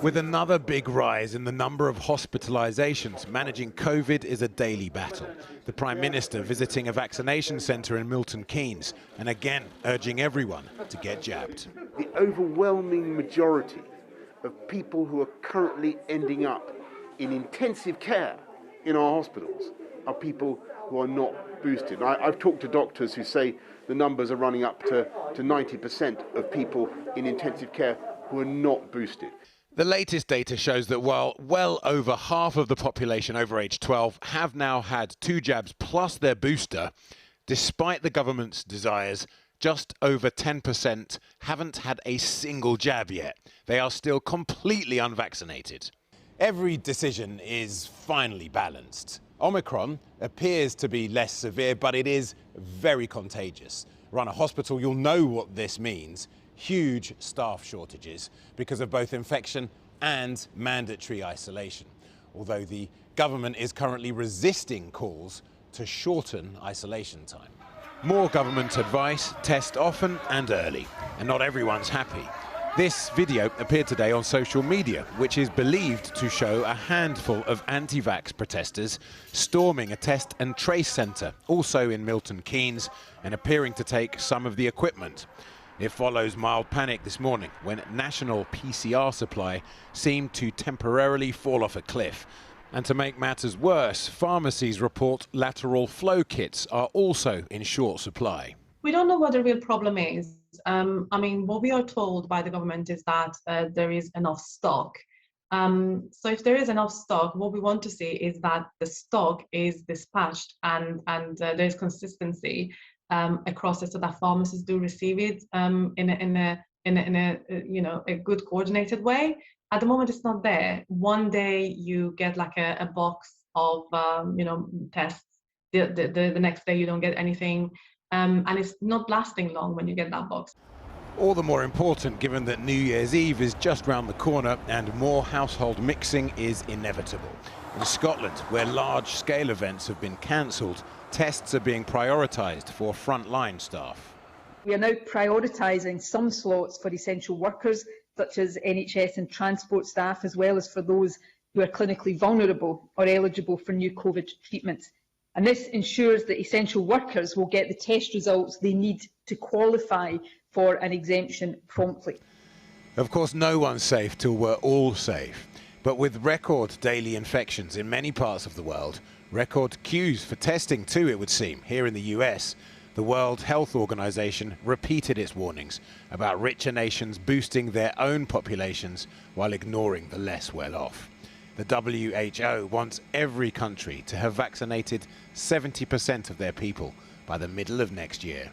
With another big rise in the number of hospitalizations, managing COVID is a daily battle. The Prime Minister visiting a vaccination centre in Milton Keynes and again urging everyone to get jabbed. The overwhelming majority of people who are currently ending up in intensive care in our hospitals are people who are not boosted. I've talked to doctors who say the numbers are running up to 90% of people in intensive care who are not boosted. The latest data shows that while well over half of the population over age 12 have now had 2 jabs plus their booster, despite the government's desires, just over 10% haven't had a single jab yet. They are still completely unvaccinated. Every decision is finely balanced. Omicron appears to be less severe, but it is very contagious. Run a hospital, you'll know what this means. Huge staff shortages because of both infection and mandatory isolation. Although the government is currently resisting calls to shorten isolation time. More government advice: test often and early. And not everyone's happy. This video appeared today on social media, which is believed to show a handful of anti-vax protesters storming a test and trace centre, also in Milton Keynes, and appearing to take some of the equipment. It follows mild panic this morning when national PCR supply seemed to temporarily fall off a cliff. And to make matters worse, pharmacies report lateral flow kits are also in short supply. We don't know what the real problem is. What we are told by the government is that there is enough stock. So if there is enough stock, what we want to see is that the stock is dispatched and there's consistency across it, so that pharmacists do receive it in a good coordinated way. At the moment, it's not there. One day you get like a box of tests. The next day you don't get anything, and it's not lasting long when you get that box. All the more important given that New Year's Eve is just round the corner and more household mixing is inevitable. In Scotland, where large-scale events have been cancelled, tests are being prioritised for frontline staff. We are now prioritising some slots for essential workers, such as NHS and transport staff, as well as for those who are clinically vulnerable or eligible for new COVID treatments. And this ensures that essential workers will get the test results they need to qualify for an exemption promptly. Of course, no one's safe till we're all safe. But with record daily infections in many parts of the world, record queues for testing too, it would seem, here in the US, the World Health Organization repeated its warnings about richer nations boosting their own populations while ignoring the less well-off. The WHO wants every country to have vaccinated 70% of their people by the middle of next year.